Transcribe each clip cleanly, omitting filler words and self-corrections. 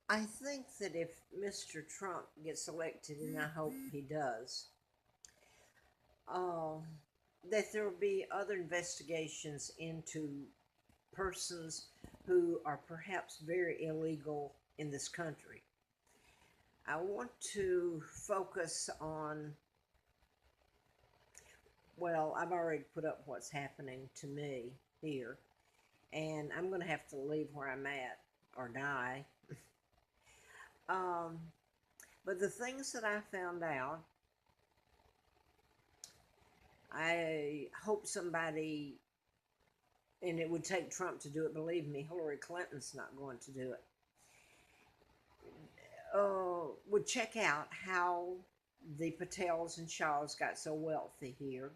I think that if Mr. Trump gets elected, and I hope he does, uh, that there will be other investigations into persons who are perhaps very illegal in this country. I want to focus on, well, I've already put up what's happening to me here, and I'm going to have to leave where I'm at or die. Um, but the things that I found out, I hope somebody, and it would take Trump to do it, believe me, Hillary Clinton's not going to do it, would check out how the Patels and Shaws got so wealthy here,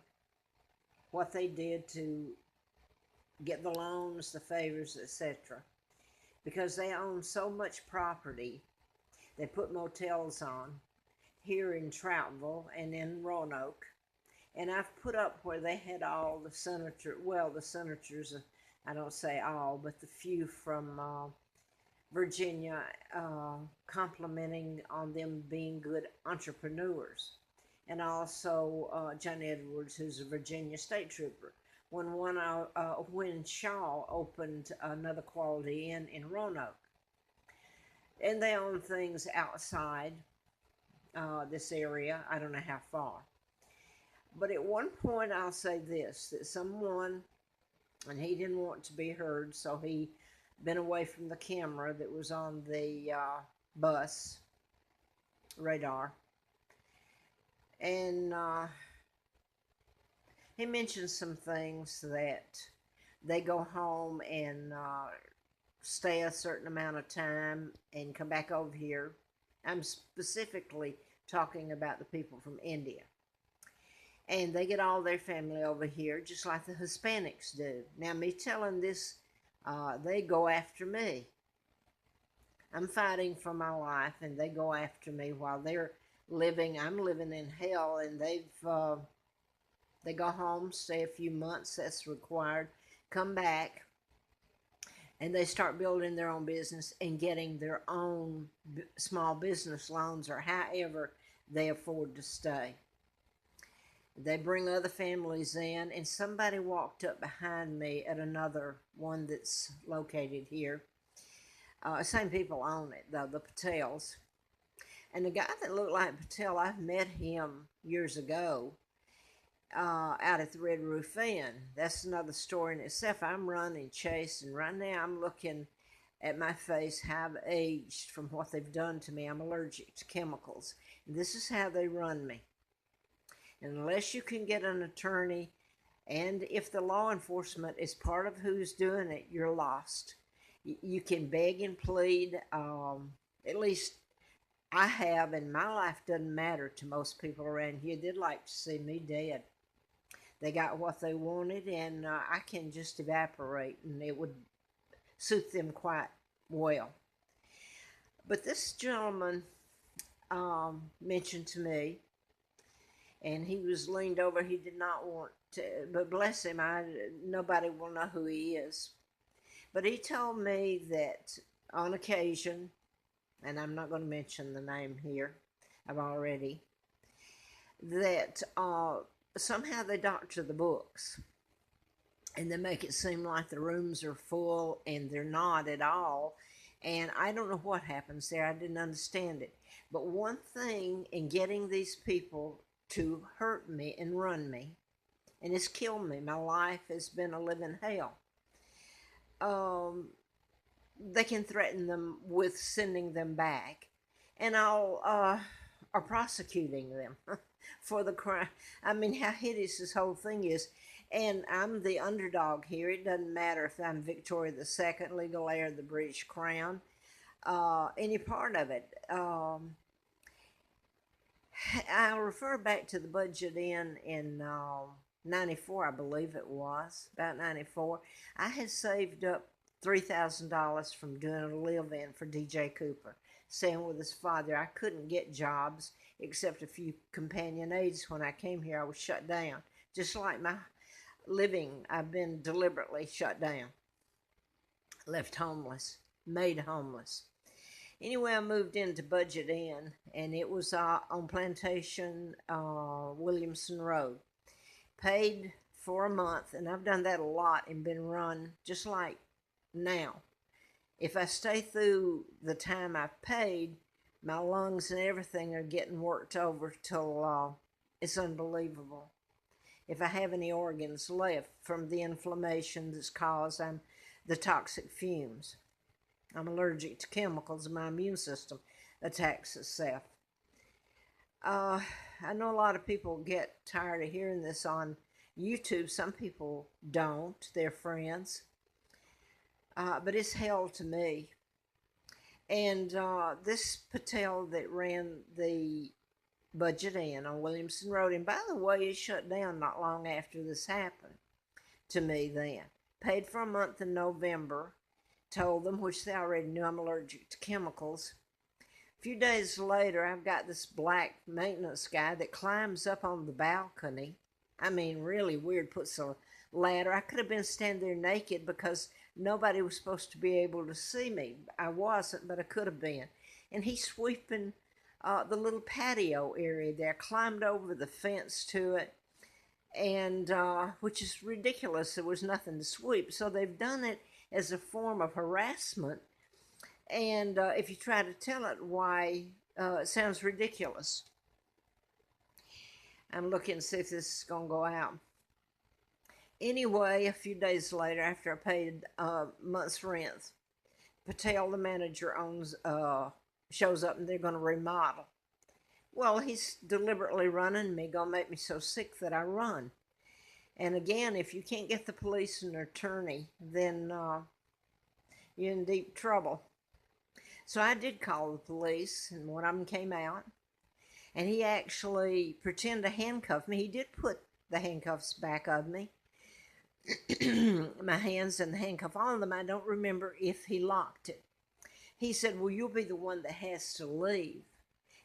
what they did to get the loans, the favors, etc. Because they own so much property, they put motels on here in Troutville and in Roanoke. And I've put up where they had all the the senators, I don't say all, but the few from Virginia, complimenting on them being good entrepreneurs. And also John Edwards, who's a Virginia state trooper. When Shaw opened another Quality Inn in Roanoke, and they own things outside this area. I don't know how far, but at one point I'll say this: that someone, and he didn't want to be heard, so he been away from the camera that was on the bus radar, and he mentioned some things that they go home and stay a certain amount of time and come back over here. I'm specifically talking about the people from India. And they get all their family over here, just like the Hispanics do. Now, me telling this, they go after me. I'm fighting for my life, and they go after me while I'm living in hell, and they go home, stay a few months, that's required, come back, and they start building their own business and getting their own small business loans or however they afford to stay. They bring other families in, and somebody walked up behind me at another one that's located here. Same people own it, the Patels. And the guy that looked like Patel, I've met him years ago out at the Red Roof Inn. That's another story in itself. I'm running Chase, and right now I'm looking at my face, how I've aged from what they've done to me. I'm allergic to chemicals. And this is how they run me. And unless you can get an attorney, and if the law enforcement is part of who's doing it, you're lost. You can beg and plead. At least I have, and my life doesn't matter to most people around here. They'd like to see me dead. They got what they wanted, and I can just evaporate, and it would suit them quite well. But this gentleman mentioned to me, and he was leaned over. He did not want to, but bless him, nobody will know who he is. But he told me that on occasion, and I'm not going to mention the name here, I've already, that somehow they doctor the books and they make it seem like the rooms are full, and they're not at all. And I don't know what happens there. I didn't understand it. But one thing in getting these people to hurt me and run me, and it's killed me. My life has been a living hell. Um, they can threaten them with sending them back, and or prosecuting them for the crime. I mean, how hideous this whole thing is. And I'm the underdog here. It doesn't matter if I'm Victoria II, legal heir of the British Crown, any part of it. I'll refer back to the budget in 94, I believe it was, about 94. I had saved up $3,000 from doing a live-in for DJ Cooper, staying with his father. I couldn't get jobs except a few companion aids. When I came here, I was shut down. Just like my living, I've been deliberately shut down, left homeless, made homeless. Anyway, I moved into Budget Inn, and it was on Plantation, Williamson Road. Paid for a month, and I've done that a lot and been run just like now. If I stay through the time I've paid, my lungs and everything are getting worked over till it's unbelievable. If I have any organs left from the inflammation that's caused, the toxic fumes. I'm allergic to chemicals, and my immune system attacks itself. I know a lot of people get tired of hearing this on YouTube. Some people don't, their friends. But it's hell to me. And this Patel that ran the Budget Inn on Williamson Road, and by the way, it shut down not long after this happened to me then. Paid for a month in November, told them, which they already knew I'm allergic to chemicals. A few days later, I've got this black maintenance guy that climbs up on the balcony. I mean, really weird, puts a ladder. I could have been standing there naked because nobody was supposed to be able to see me. I wasn't, but I could have been. And he's sweeping the little patio area there, climbed over the fence to it, and which is ridiculous. There was nothing to sweep. So they've done it as a form of harassment. And if you try to tell it why, it sounds ridiculous. I'm looking to see if this is going to go out. Anyway, a few days later, after I paid a month's rent, Patel, the manager, shows up and they're going to remodel. Well, he's deliberately running me, going to make me so sick that I run. And again, if you can't get the police and attorney, then you're in deep trouble. So I did call the police, and one of them came out, and he actually pretended to handcuff me. He did put the handcuffs back on me, my hands and the handcuff on them. I don't remember if he locked it. He said, well, you'll be the one that has to leave.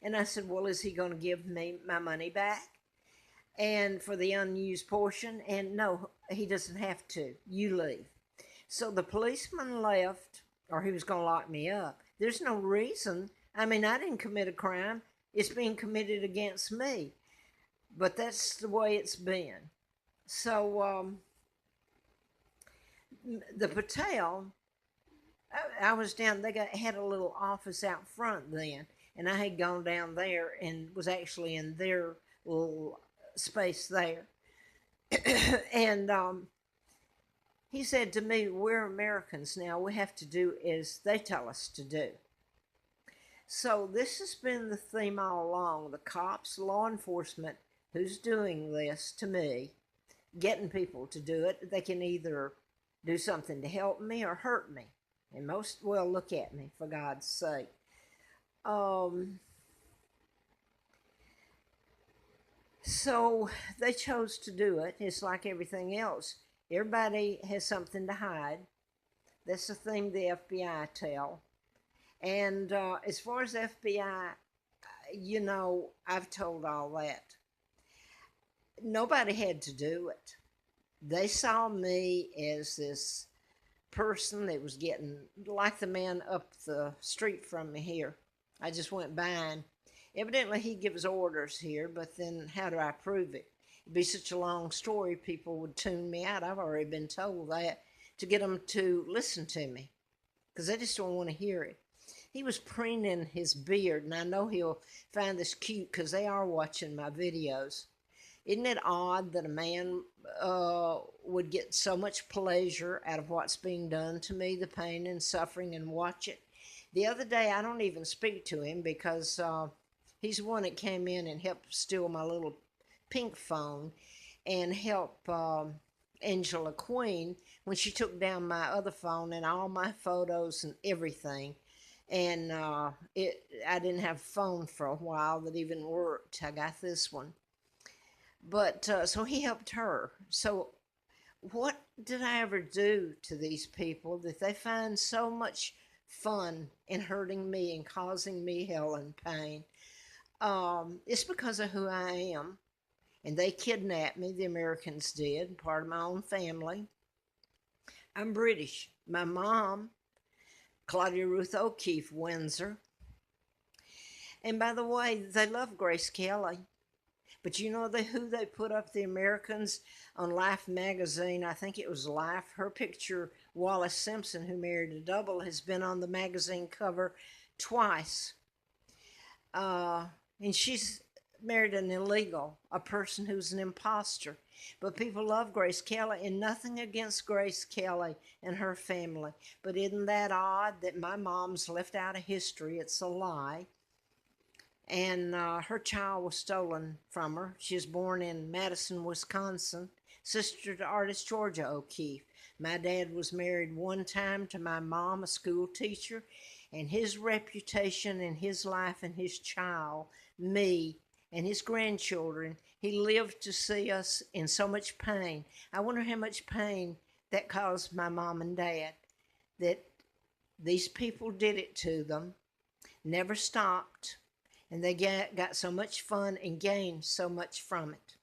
And I said, well, is he going to give me my money back? And for the unused portion? And no, he doesn't have to. You leave. So the policeman left, or he was going to lock me up. There's no reason. I mean, I didn't commit a crime. It's being committed against me. But that's the way it's been. So the Patel, I was down, had a little office out front then, and I had gone down there and was actually in their little space there. And he said to me, we're Americans now. We have to do as they tell us to do. So this has been the theme all along. The cops, law enforcement, who's doing this to me, getting people to do it, they can either do something to help me or hurt me. And most, well, look at me, for God's sake. So they chose to do it. It's like everything else. Everybody has something to hide. That's the thing the FBI tell. And as far as FBI, you know, I've told all that. Nobody had to do it. They saw me as this person that was getting, like the man up the street from me here. I just went by, and evidently he gives orders here, but then how do I prove it? It'd be such a long story, people would tune me out. I've already been told that, to get them to listen to me, because they just don't want to hear it. He was preening his beard, and I know he'll find this cute because they are watching my videos. Isn't it odd that a man would get so much pleasure out of what's being done to me, the pain and suffering, and watch it? The other day, I don't even speak to him because he's the one that came in and helped steal my little pink phone and help Angela Queen when she took down my other phone and all my photos and everything. And I didn't have a phone for a while that even worked. I got this one. But so he helped her. So what did I ever do to these people that they find so much fun in hurting me and causing me hell and pain? It's because of who I am. And they kidnapped me, the Americans did, part of my own family. I'm British. My mom Claudia Ruth O'Keefe, Windsor. And by the way, they love Grace Kelly. But you know who they put up the Americans on Life magazine? I think it was Life. Her picture, Wallace Simpson, who married a double, has been on the magazine cover twice. And she's married an illegal, a person who's an imposter. But people love Grace Kelly, and nothing against Grace Kelly and her family. But isn't that odd that my mom's left out of history? It's a lie. And her child was stolen from her. She was born in Madison, Wisconsin, sister to artist Georgia O'Keeffe. My dad was married one time to my mom, a school teacher, and his reputation and his life and his child, me, and his grandchildren, he lived to see us in so much pain. I wonder how much pain that caused my mom and dad, that these people did it to them, never stopped, and they got so much fun and gained so much from it.